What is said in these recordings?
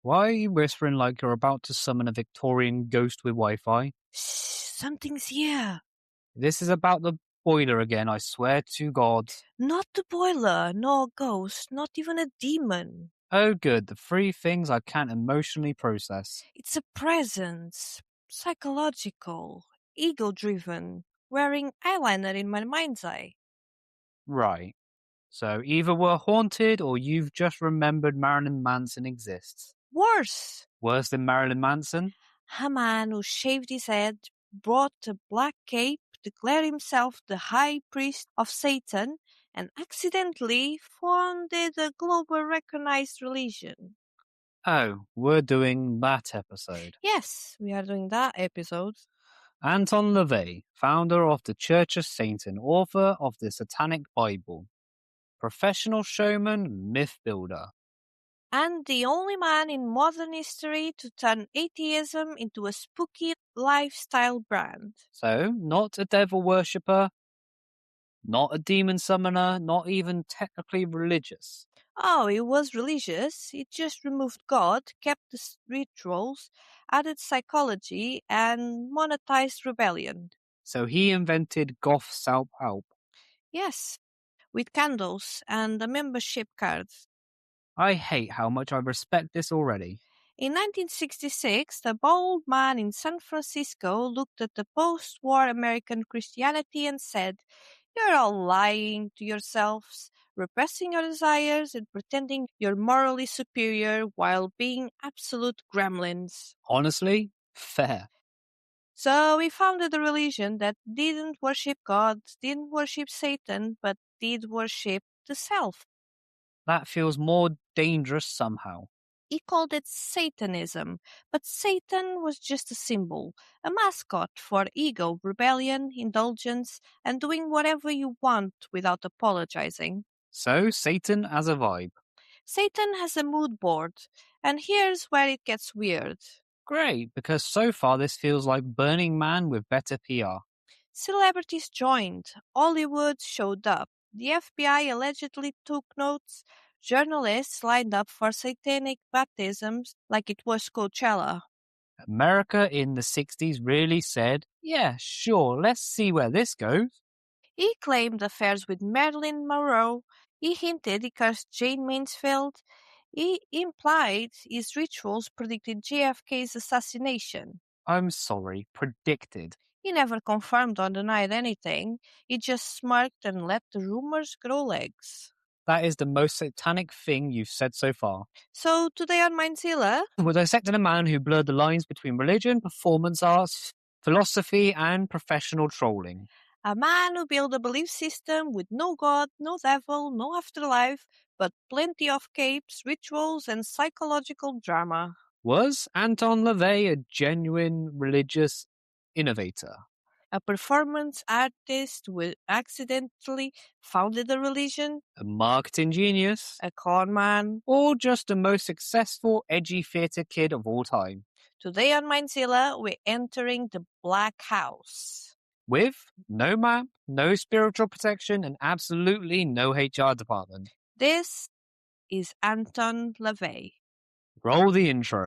Why are you whispering like you're about to summon a Victorian ghost with Wi-Fi? Shh, something's here. This is about the boiler again, I swear to God. Not the boiler, no ghost, not even a demon. Oh good, the three things I can't emotionally process. It's a presence, psychological, ego-driven, wearing eyeliner in my mind's eye. Right. So either we're haunted or you've just remembered Marilyn Manson exists. Worse, Worse than Marilyn Manson? a man who shaved his head, brought a black cape, declared himself the high priest of Satan, and accidentally founded a global recognized religion. Oh, we're doing that episode. Yes, we are doing that episode. Anton LaVey, founder of the Church of Satan, author of the Satanic Bible, professional showman, myth builder. And the only man in modern history to turn atheism into a spooky lifestyle brand. So, not a devil worshipper, not a demon summoner, not even technically religious. Oh, he was religious. He just removed God, kept the rituals, added psychology, and monetized rebellion. So he invented goth self-help. Yes, with candles and a membership card. I hate how much I respect this already. In 1966, the bold man in San Francisco looked at the post-war American Christianity and said, "You're all lying to yourselves, repressing your desires and pretending you're morally superior while being absolute gremlins." Honestly, fair. So he founded a religion that didn't worship God, didn't worship Satan, but did worship the self. That feels more dangerous somehow. He called it Satanism, but Satan was just a symbol, a mascot for ego, rebellion, indulgence, and doing whatever you want without apologizing. So, Satan as a vibe. Satan has a mood board, and here's where it gets weird. Great, because so far this feels like Burning Man with better PR. Celebrities joined, Hollywood showed up, the FBI allegedly took notes, journalists lined up for satanic baptisms like it was Coachella. America in the 60s really said, yeah, sure, let's see where this goes. He claimed affairs with Marilyn Monroe. He hinted he cursed Jane Mansfield. He implied his rituals predicted JFK's assassination. I'm sorry, predicted. He never confirmed or denied anything. He just smirked and let the rumors grow legs. That is the most satanic thing you've said so far. So today on Mindzilla, We're dissecting a man who blurred the lines between religion, performance arts, philosophy, and professional trolling. a man who built a belief system with no god, no devil, no afterlife, but plenty of capes, rituals, and psychological drama. Was Anton LaVey a genuine religious innovator? A performance artist who accidentally founded a religion, A marketing genius? a con man. Or just the most successful edgy theatre kid of all time? Today on Mindzilla, we're entering the Black House. With no map, no spiritual protection, and absolutely no HR department. This is Anton LaVey. Roll the intro.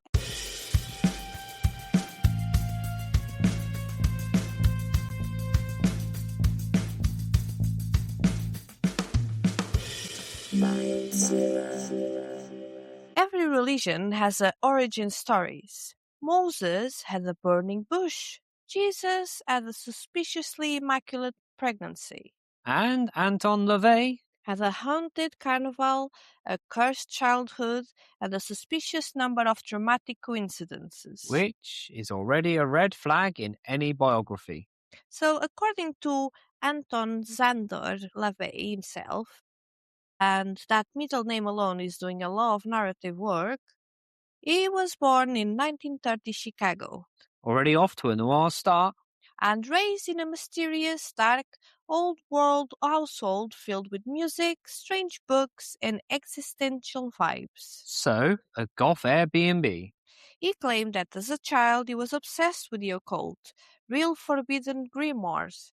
Every religion has origin stories. Moses had a burning bush. Jesus had a suspiciously immaculate pregnancy. And Anton LaVey? Had a haunted carnival, a cursed childhood, and a suspicious number of dramatic coincidences. Which is already a red flag in any biography. So, according to Anton Zander LaVey himself, and that middle name alone is doing a lot of narrative work, he was born in 1930 Chicago Already off to a noir start. and raised in a mysterious, dark, old-world household filled with music, strange books, and existential vibes. So, a goth Airbnb. He claimed that as a child he was obsessed with the occult, real forbidden grimoires,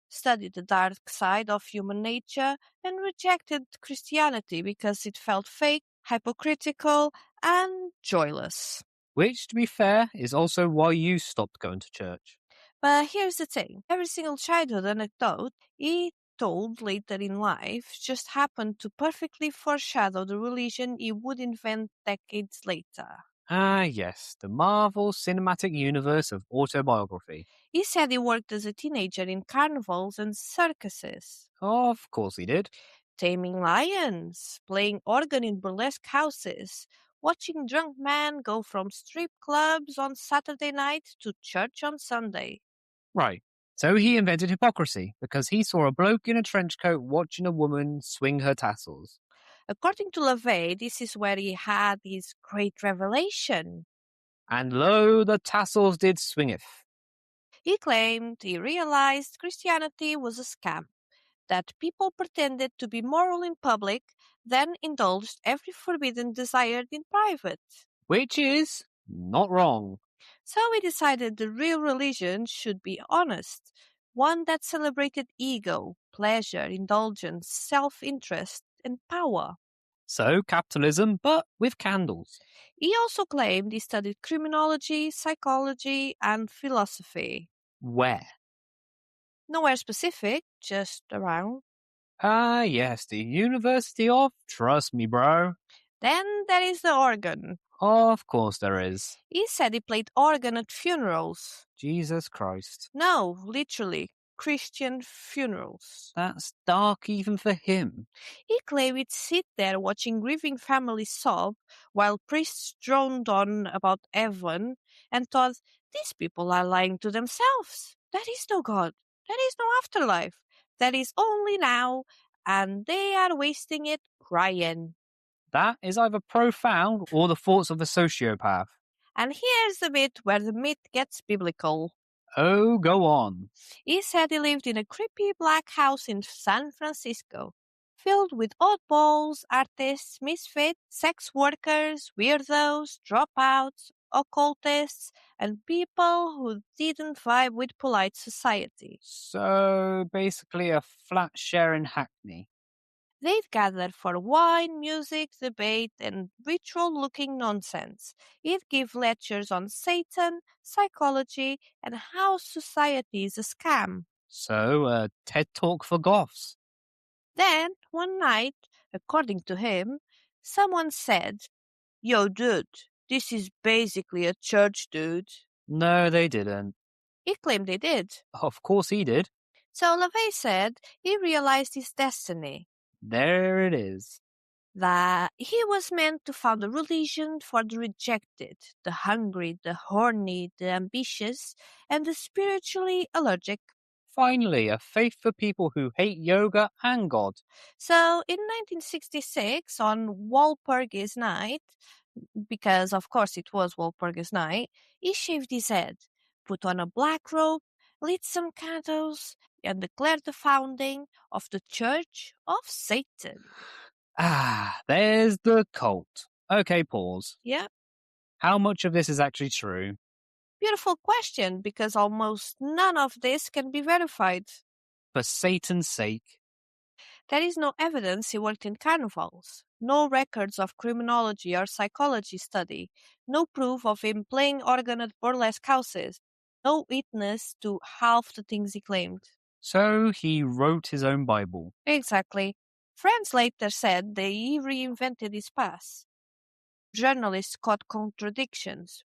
studied the dark side of human nature, and rejected Christianity because it felt fake, hypocritical, and joyless. Which, to be fair, is also why you stopped going to church. But here's the thing, every single childhood anecdote he told later in life just happened to perfectly foreshadow the religion he would invent decades later. Ah, yes, the Marvel Cinematic Universe of autobiography. He said he worked as a teenager in carnivals and circuses, Of course he did. taming lions, playing organ in burlesque houses, watching drunk men go from strip clubs on Saturday night to church on Sunday. Right. So he invented hypocrisy because he saw a bloke in a trench coat watching a woman swing her tassels. According to LaVey, this is where he had his great revelation. And lo, the tassels did swingeth. He claimed he realized Christianity was a scam, that people pretended to be moral in public, then indulged every forbidden desire in private. Which is not wrong. So he decided the real religion should be honest, one that celebrated ego, pleasure, indulgence, self interest, and power. So capitalism, but with candles. He also claimed he studied criminology, psychology, and philosophy. Where? Nowhere specific, just around. Ah, yes, the University of Trust Me, bro. Then there is the organ. Of course there is. He said he played organ at funerals. Jesus Christ. No, literally, Christian funerals. That's dark even for him. He claimed he'd sit there watching grieving families sob while priests droned on about heaven and thought, these people are lying to themselves. There is no God. There is no afterlife. There is only now, and they are wasting it crying. That is either profound or the thoughts of a sociopath. And here's the bit where the myth gets biblical. Oh, go on. He said he lived in a creepy black house in San Francisco, filled with oddballs, artists, misfits, sex workers, weirdos, dropouts, occultists, and people who didn't vibe with polite society. So, basically a flat share in Hackney. They'd gather for wine, music, debate, and ritual-looking nonsense. He'd give lectures on Satan, psychology, and how society is a scam. So, a TED Talk for goths. Then, one night, according to him, someone said, Yo, dude, this is basically a church, dude. No, they didn't. He claimed they did. Of course he did. So LaVey said he realized his destiny, There it is. that he was meant to found a religion for the rejected, the hungry, the horny, the ambitious, and the spiritually allergic. Finally, a faith for people who hate yoga and God. So in 1966, on Walpurgis Night, because of course it was Walpurgis Night, he shaved his head, put on a black robe, lit some candles, and declared the founding of the Church of Satan. Ah, there's the cult. Okay, pause. Yeah, How much of this is actually true? beautiful question, because almost none of this can be verified. For Satan's sake. There is no evidence he worked in carnivals, no records of criminology or psychology study, no proof of him playing organ at burlesque houses, no witness to half the things he claimed. So he wrote his own Bible. Exactly. Friends later said that he reinvented his past. Journalists caught contradictions.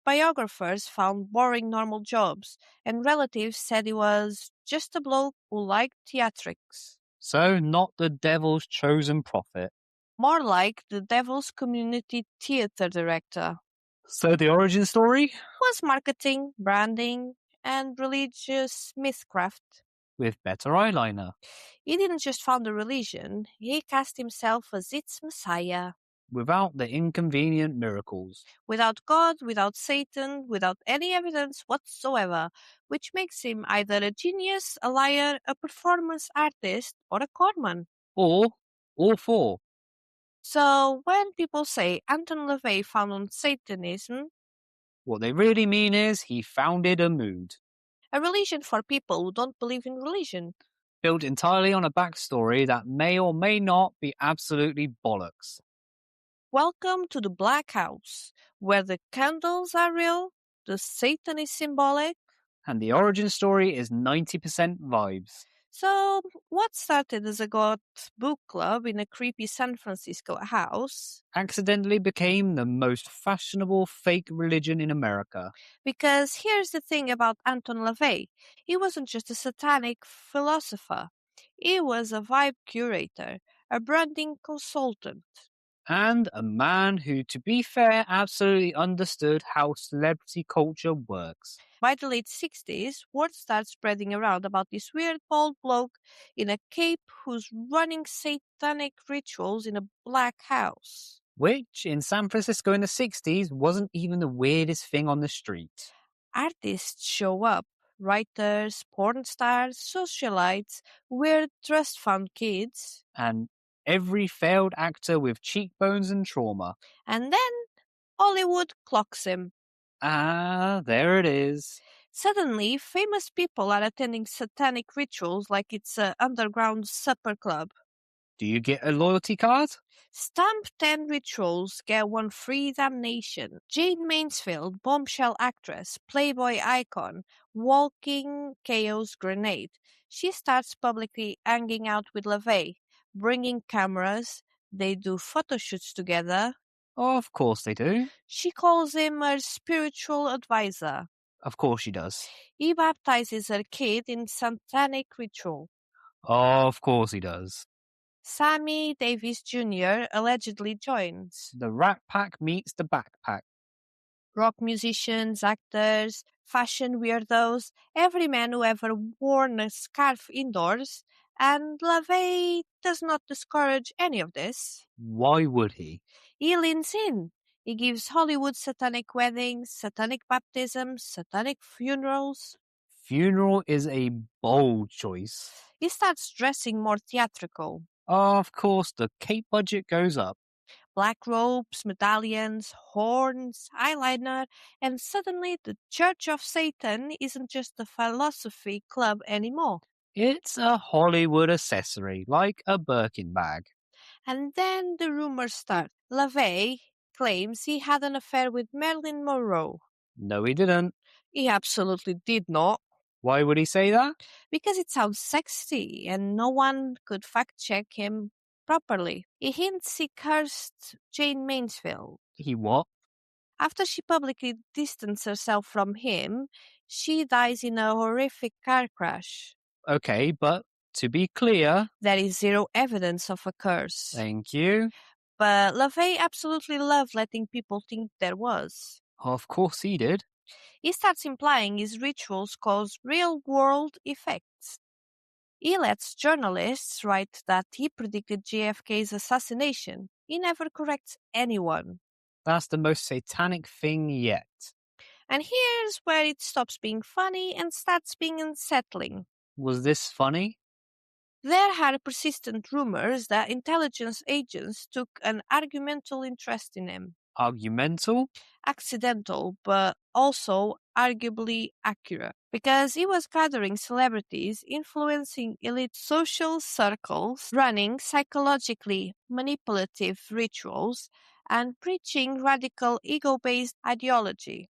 Biographers found boring normal jobs, and relatives said he was just a bloke who liked theatrics. So not the devil's chosen prophet. More like the Devil's Community Theatre director. So the origin story? Was marketing, branding, and religious mythcraft. With better eyeliner. He didn't just found a religion, he cast himself as its messiah. Without the inconvenient miracles. Without God, without Satan, without any evidence whatsoever, which makes him either a genius, a liar, a performance artist, or a conman. Or all four. So when people say Anton LaVey founded Satanism, What they really mean is he founded a mood. a religion for people who don't believe in religion. Built entirely on a backstory that may or may not be absolutely bollocks. Welcome to the Black House, where the candles are real, the Satan is symbolic. And the origin story is 90% vibes. So, what started as a goth book club in a creepy San Francisco house? Accidentally became the most fashionable fake religion in America. Because here's the thing about Anton LaVey, he wasn't just a satanic philosopher, he was a vibe curator, a branding consultant. And a man who, to be fair, absolutely understood how celebrity culture works. By the late 60s, word starts spreading around about this weird bald bloke in a cape who's running satanic rituals in a black house. Which, in San Francisco in the 60s, wasn't even the weirdest thing on the street. Artists show up, writers, porn stars, socialites, weird trust fund kids, And every failed actor with cheekbones and trauma. and then Hollywood clocks him. Ah, there it is. Suddenly, famous people are attending satanic rituals like it's an underground supper club. Do you get a loyalty card? Stamp 10 rituals, get one free damnation. Jane Mansfield, bombshell actress, Playboy icon, walking chaos grenade. She starts publicly hanging out with LaVey, bringing cameras. They do photo shoots together. Of course they do. She calls him her spiritual advisor. Of course she does. He baptizes her kid in satanic ritual. Of course he does. Sammy Davis Jr. allegedly joins. The Rat Pack meets the Backpack. Rock musicians, actors, fashion weirdos, every man who ever worn a scarf indoors, and LaVey does not discourage any of this. Why would he? He leans in. He gives Hollywood satanic weddings, satanic baptisms, satanic funerals. Funeral is a bold choice. He starts dressing more theatrical. Of course, the cape budget goes up. Black robes, medallions, horns, eyeliner, and suddenly the Church of Satan isn't just a philosophy club anymore. It's a Hollywood accessory, like a Birkin bag. And then the rumors start. LaVey claims he had an affair with Marilyn Monroe. No, he didn't. He absolutely did not, Why would he say that? because it sounds sexy and no one could fact check him properly. He hints he cursed Jane Mansfield. He what? After she publicly distanced herself from him, she dies in a horrific car crash. Okay, but to be clear, There is zero evidence of a curse. thank you. But LaVey absolutely loved letting people think there was. Of course he did. He starts implying his rituals cause real world effects. He lets journalists write that he predicted JFK's assassination. He never corrects anyone. That's the most satanic thing yet. And here's where it stops being funny and starts being unsettling. Was this funny? There are persistent rumors that intelligence agents took an argumental interest in him. Argumental? Accidental, but also arguably accurate. Because he was gathering celebrities, influencing elite social circles, running psychologically manipulative rituals, and preaching radical ego based ideology,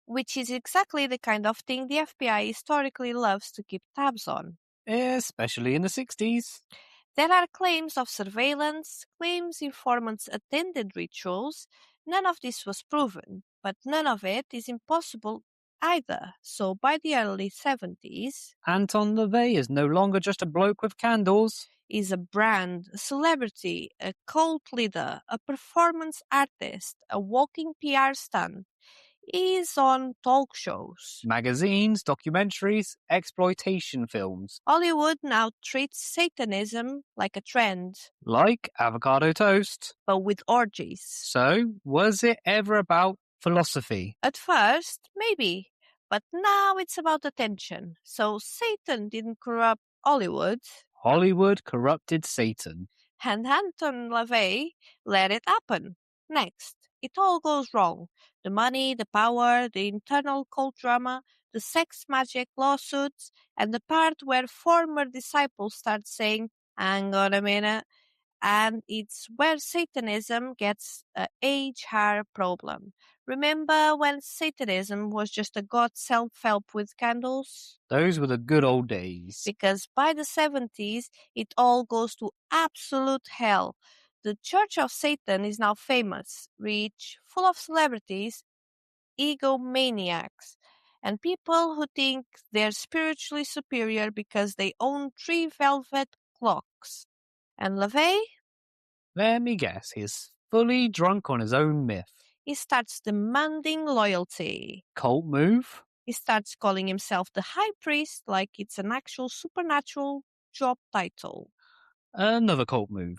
which is exactly the kind of thing the FBI historically loves to keep tabs on. Especially in the 60s. There are claims of surveillance, claims informants attended rituals. None of this was proven, but none of it is impossible either. So by the early 70s, Anton LaVey is no longer just a bloke with candles. is a brand, a celebrity, a cult leader, a performance artist, a walking PR stunt. He is on talk shows. Magazines, documentaries, exploitation films. Hollywood now treats Satanism like a trend, Like avocado toast. but with orgies. So, was it ever about philosophy? At first, maybe, but now it's about attention. So Satan didn't corrupt Hollywood, Hollywood corrupted Satan. and Anton LaVey let it happen. Next, it all goes wrong. The money, the power, the internal cult drama, the sex magic lawsuits, and the part where former disciples start saying, hang on a minute, And it's where Satanism gets a HR problem. Remember when Satanism was just a god self-help with candles? Those were the good old days. Because by the 70s, it all goes to absolute hell. The Church of Satan is now famous, rich, full of celebrities, egomaniacs, and people who think they're spiritually superior because they own 3 velvet clocks. And LaVey? Let me guess, he's fully drunk on his own myth. He starts demanding loyalty. Cult move? He starts calling himself the High Priest like it's an actual supernatural job title. Another cult move.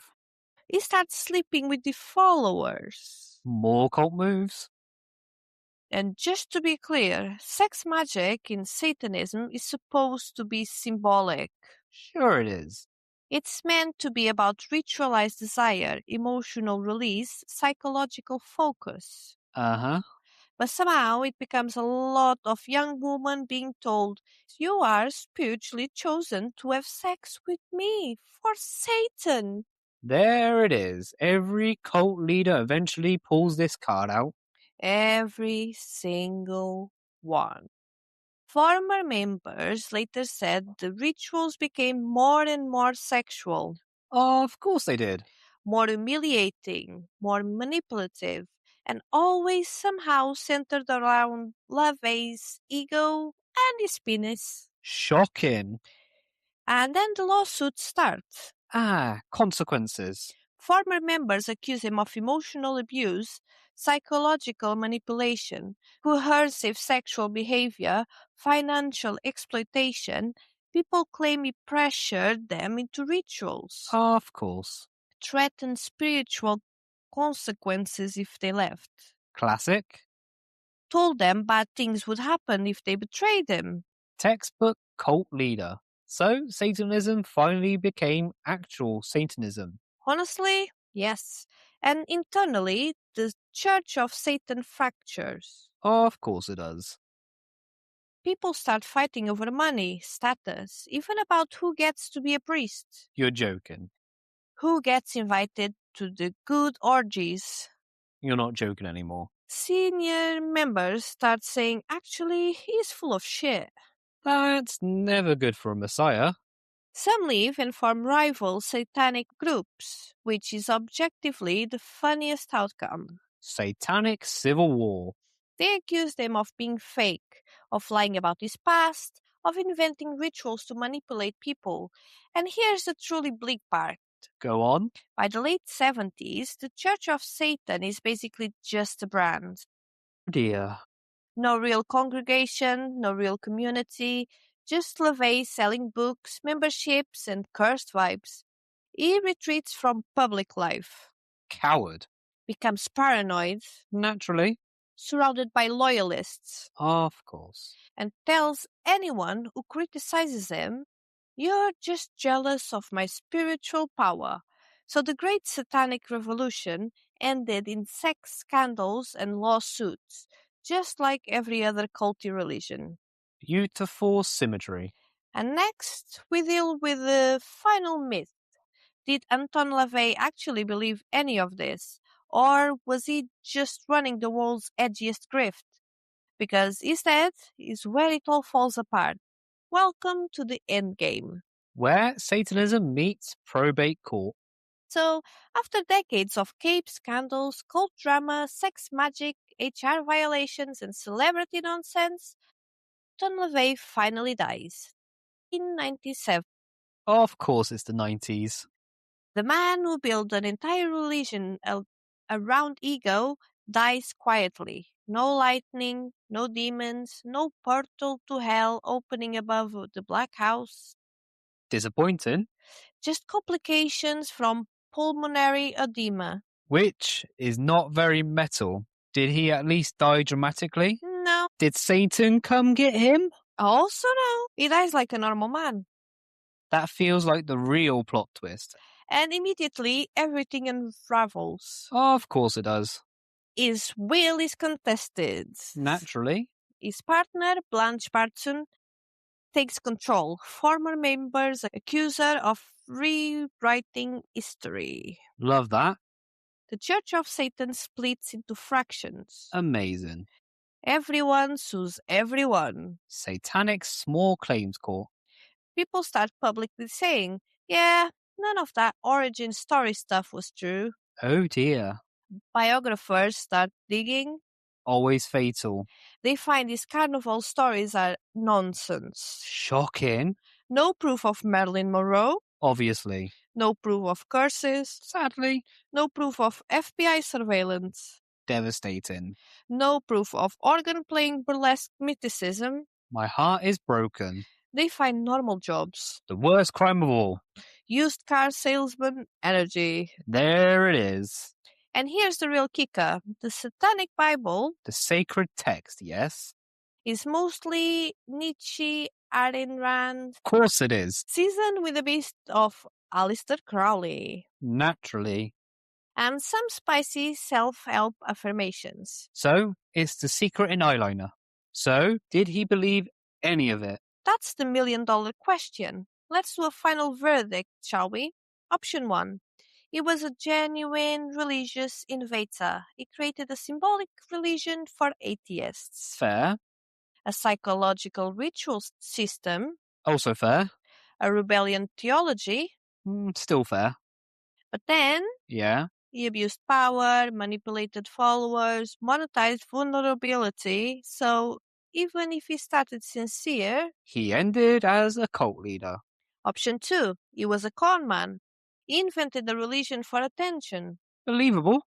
He starts sleeping with the followers. More cult moves? And just to be clear, sex magic in Satanism is supposed to be symbolic. Sure it is. It's meant to be about ritualized desire, emotional release, psychological focus. Uh-huh. But somehow it becomes a lot of young women being told, you are spiritually chosen to have sex with me for Satan. There it is. Every cult leader eventually pulls this card out. Every single one. Former members later said the rituals became more and more sexual, Of course they did. more humiliating, more manipulative, and always somehow centered around LaVey's ego and his penis. Shocking. And then the lawsuits start. Consequences. Former members accuse him of emotional abuse, psychological manipulation, coercive sexual behavior, financial exploitation. People claim he pressured them into rituals, Of course. threatened spiritual consequences if they left, Classic. told them bad things would happen if they betrayed him. Textbook cult leader. So Satanism finally became actual Satanism. Honestly, yes. And internally, the Church of Satan fractures. Of course it does. People start fighting over money, status, even about who gets to be a priest, You're joking. who gets invited to the good orgies. You're not joking anymore. Senior members start saying, actually, he's full of shit. That's never good for a messiah. Some leave and form rival satanic groups, which is objectively the funniest outcome. Satanic civil war. They accuse them of being fake, of lying about his past, of inventing rituals to manipulate people. And here's the truly bleak part. Go on. By the late 70s, the Church of Satan is basically just a brand. Dear. No real congregation, no real community, just LaVey selling books, memberships, and cursed vibes. He retreats from public life, Coward. becomes paranoid, Naturally. surrounded by loyalists, Of course. and tells anyone who criticizes him, you're just jealous of my spiritual power. So the Great Satanic Revolution ended in sex scandals and lawsuits, just like every other culty religion. Beautiful symmetry. And next, we deal with the final myth. Did Anton LaVey actually believe any of this? Or was he just running the world's edgiest grift? Because instead is where it all falls apart. Welcome to the endgame. Where Satanism meets probate court. So, after decades of cape scandals, cult drama, sex magic, HR violations, and celebrity nonsense, Anton LaVey finally dies. In 1997, Of course it's the 90s. the man who built an entire religion around ego dies quietly. No lightning, no demons, no portal to hell opening above the Black House. Disappointing. Just complications from pulmonary edema. Which is not very metal. Did he at least die dramatically? No. Did Satan come get him? Also no. He dies like a normal man. That feels like the real plot twist. And immediately everything unravels. Of course it does. His will is contested. Naturally. His partner, Blanche Barton, takes control. Former members accuse her of rewriting history. Love that. The Church of Satan splits into fractions. Amazing. Everyone sues everyone. Satanic small claims court. People start publicly saying, yeah, none of that origin story stuff was true. Oh dear. Biographers start digging. Always fatal. They find these carnival stories are nonsense. Shocking. No proof of Marilyn Monroe. Obviously. No proof of curses. Sadly. No proof of FBI surveillance. Devastating. No proof of organ playing burlesque mythicism. My heart is broken. They find normal jobs. The worst crime of all. Used car salesman energy. There it is. And here's the real kicker. The Satanic Bible The sacred text, yes? is mostly Nietzsche, Ayn Rand, Of course it is. seasoned with a bit of Aleister Crowley, Naturally. and some spicy self-help affirmations. So, it's the secret in eyeliner. So, did he believe any of it? That's the million-dollar question. Let's do a final verdict, shall we? Option 1. He was a genuine religious innovator. He created a symbolic religion for atheists, Fair. a psychological ritual system, Also fair. a rebellion theology, Still fair. but then Yeah. he abused power, manipulated followers, monetized vulnerability, so even if he started sincere. He ended as a cult leader. Option 2. He was a con man. He invented a religion for attention, Believable.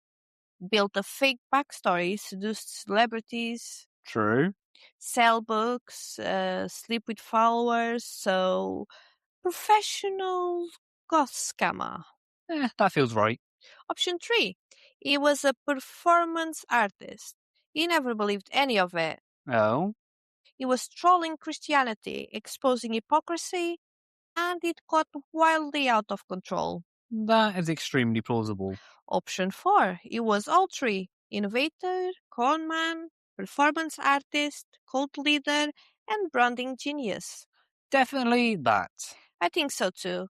built a fake backstory, seduced celebrities, True. sell books, sleep with followers, so professional goth scammer. That feels right. Option 3. He was a performance artist. He never believed any of it. Oh. He was trolling Christianity, exposing hypocrisy, and it got wildly out of control. That is extremely plausible. Option 4. He was all three: innovator, conman, performance artist, cult leader, and branding genius. Definitely that. I think so too.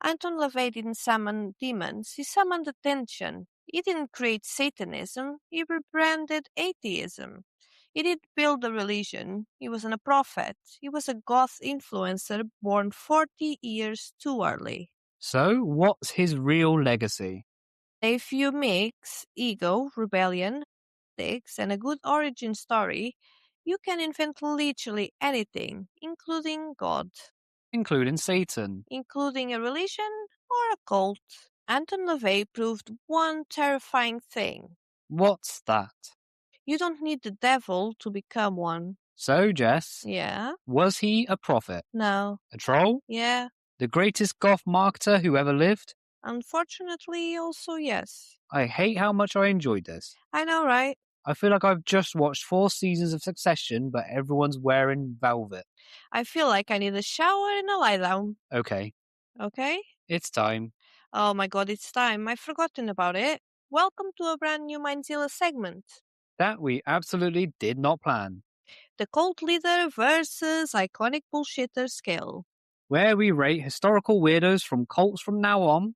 Anton LaVey didn't summon demons, he summoned attention. He didn't create Satanism, he rebranded atheism. He didn't build a religion, he wasn't a prophet. He was a goth influencer born 40 years too early. So, what's his real legacy? If you mix ego, rebellion, ethics, and a good origin story, you can invent literally anything, including God, Including Satan. including a religion or a cult. Anton LaVey proved one terrifying thing. What's that? You don't need the devil to become one. So, Jess, Yeah? was he a prophet? No. A troll? Yeah. The greatest goth marketer who ever lived? Unfortunately, also yes. I hate how much I enjoyed this. I know, right? I feel like I've just watched 4 seasons of Succession, but everyone's wearing velvet. I feel like I need a shower and a lie down. Okay, Okay? it's time. Oh my god, it's time. I've forgotten about it. Welcome to a brand new Mindzilla segment. That we absolutely did not plan. The cult leader versus iconic bullshitter scale. Where we rate historical weirdos from cults from now on.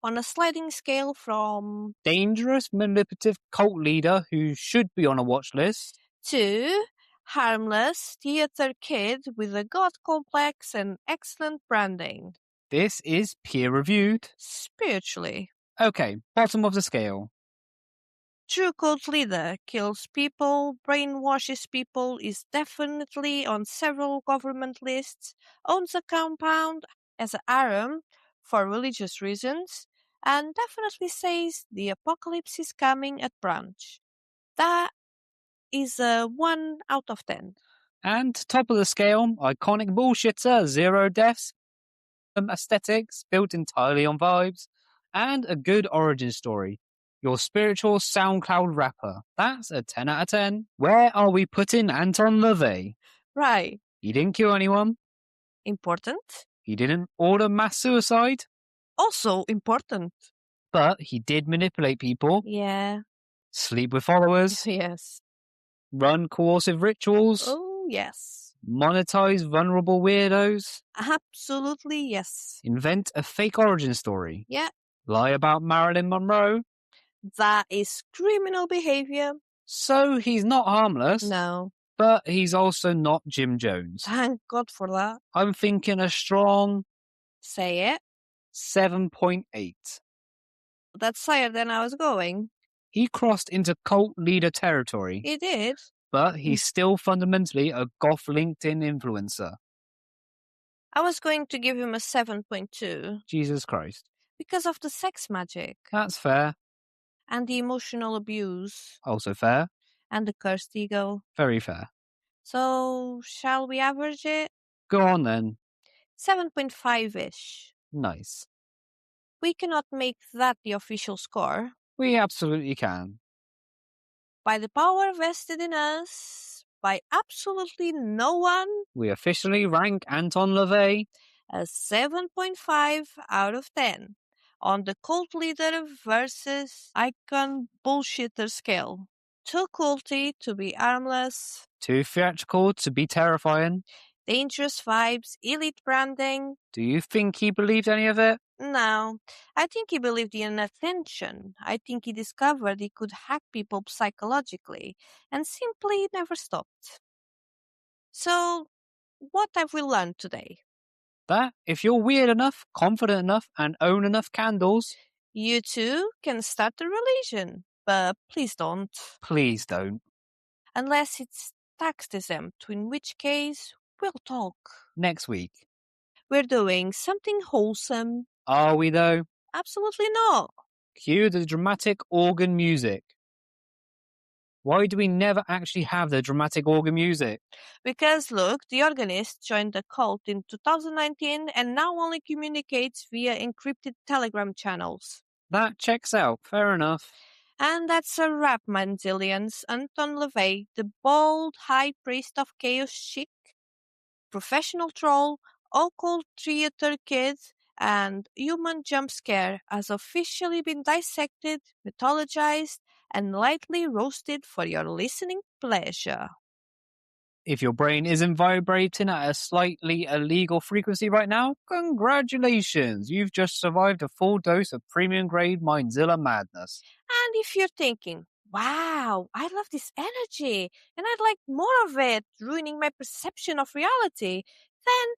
On a sliding scale from Dangerous, manipulative cult leader who should be on a watch list. to harmless theater kid with a god complex and excellent branding. This is peer-reviewed. Spiritually. Okay, bottom of the scale. True cult leader kills people, brainwashes people, is definitely on several government lists, owns a compound as a harem for religious reasons, and definitely says the apocalypse is coming at brunch. That is a 1 out of 10. And top of the scale, iconic bullshitter, 0 deaths, aesthetics built entirely on vibes, and a good origin story. Your spiritual SoundCloud rapper. That's a 10 out of 10. Where are we putting Anton LaVey? Right. He didn't kill anyone. Important. He didn't order mass suicide. Also important. But he did manipulate people, Yeah. sleep with followers, Yes. run coercive rituals, Oh, yes. Monetize vulnerable weirdos. Absolutely yes. Invent a fake origin story. Yeah, Lie about Marilyn Monroe. that is criminal behavior. So he's not harmless, No, but he's also not Jim Jones. thank God for that. I'm thinking a strong Say it. 7.8. That's higher than I was going. He crossed into cult leader territory, He did. but he's still fundamentally a goth LinkedIn influencer. I was going to give him a 7.2 Jesus Christ. because of the sex magic That's fair. and the emotional abuse Also fair. and the cursed ego. Very fair. So, shall we average it? Go on then. 7.5-ish. Nice. We cannot make that the official score. We absolutely can. By the power vested in us, by absolutely no one, We officially rank Anton LaVey a 7.5 out of 10 on the cult leader versus icon bullshitter scale. Too culty to be harmless, too theatrical to be terrifying. dangerous vibes, elite branding. Do you think he believed any of it? No, I think he believed in attention. I think he discovered he could hack people psychologically and simply never stopped. So, what have we learned today? That if you're weird enough, confident enough, and own enough candles, You too can start a religion, but please don't. please don't. Unless it's tax exempt, in which case we'll talk. Next week. We're doing something wholesome. Are we though? Absolutely not. Cue the dramatic organ music. Why do we never actually have the dramatic organ music? Because look, the organist joined the cult in 2019 and now only communicates via encrypted Telegram channels. That checks out, fair enough. And that's a wrap, Mindzillians. Anton LaVey, the bold high priest of chaos chic, professional troll, occult theater kid, and human jump scare, has officially been dissected, mythologized, and lightly roasted for your listening pleasure. If your brain isn't vibrating at a slightly illegal frequency right now, congratulations! You've just survived a full dose of premium grade Mindzilla madness. And if you're thinking, wow, I love this energy and I'd like more of it, ruining my perception of reality, then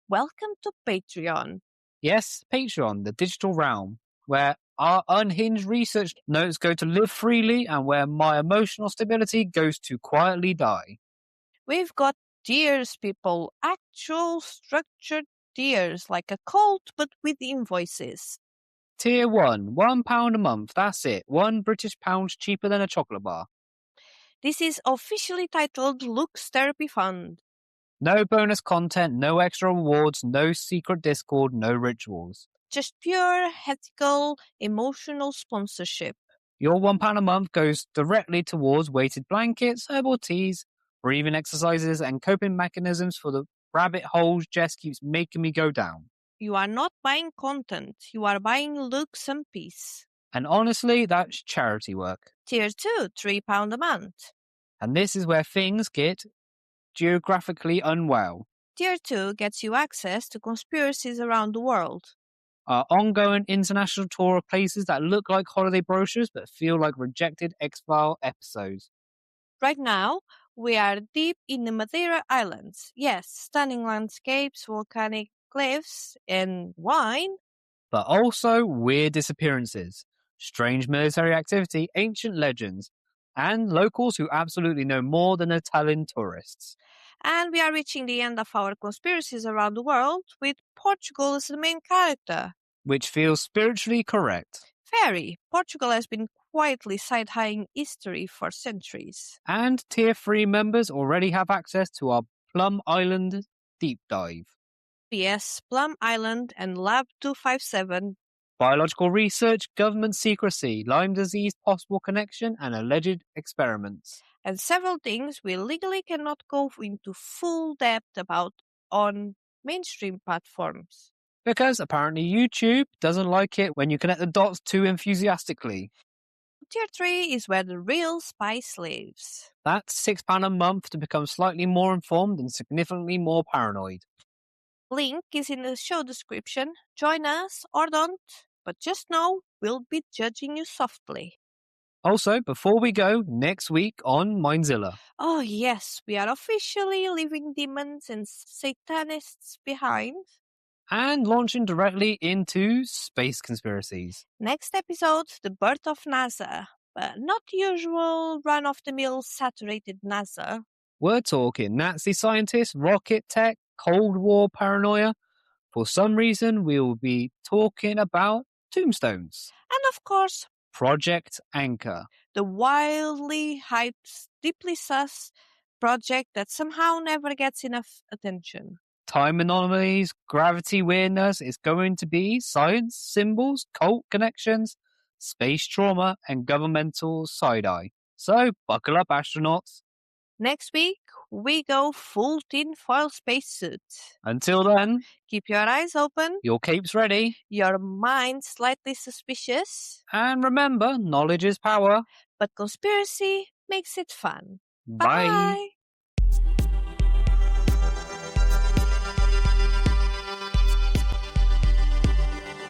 welcome to Patreon. Yes, Patreon, the digital realm, where our unhinged research notes go to live freely and where my emotional stability goes to quietly die. We've got tiers, people, actual structured tiers, like a cult but with invoices. Tier 1, £1 a month, that's it. £1 cheaper than a chocolate bar. This is officially titled Lux Therapy Fund. No bonus content, no extra rewards, no secret Discord, no rituals. Just pure, ethical, emotional sponsorship. Your £1 a month goes directly towards weighted blankets, herbal teas, breathing exercises, and coping mechanisms for the rabbit holes Jess keeps making me go down. You are not buying content, you are buying looks and peace. And honestly, that's charity work. Tier 2, £3 a month. And this is where things get geographically unwell. Tier 2 gets you access to conspiracies around the world. Our ongoing international tour of places that look like holiday brochures but feel like rejected X-File episodes. Right now, we are deep in the Madeira Islands. Yes, stunning landscapes, volcanic cliffs, and wine. But also weird disappearances, strange military activity, ancient legends, and locals who absolutely know more than Italian tourists. And we are reaching the end of our conspiracies around the world with Portugal as the main character. Which feels spiritually correct. Very. Portugal has been quietly side-eyeing history for centuries. And Tier 3 members already have access to our Plum Island deep dive. P.S. Plum Island and Lab 257. Biological research, government secrecy, Lyme disease possible connection, and alleged experiments. And several things we legally cannot go into full depth about on mainstream platforms. Because apparently YouTube doesn't like it when you connect the dots too enthusiastically. Tier 3 is where the real spice lives. That's £6 a month to become slightly more informed and significantly more paranoid. Link is in the show description. Join us or don't, but just know we'll be judging you softly. Also, before we go, next week on Mindzilla. Oh, yes, we are officially leaving demons and satanists behind. And launching directly into space conspiracies. Next episode, the birth of NASA, but not the usual run-of-the-mill saturated NASA. We're talking Nazi scientists, rocket tech, Cold War paranoia. For some reason, we will be talking about tombstones. And of course, Project Anchor. the wildly hyped, deeply sus project that somehow never gets enough attention. Time anomalies, gravity weirdness is going to be science, symbols, cult connections, space trauma, and governmental side-eye. So, buckle up, astronauts. Next week, we go full tinfoil spacesuit. Until then, Keep your eyes open, your cape's ready. your mind slightly suspicious, And remember, knowledge is power. but conspiracy makes it fun. Bye. Bye.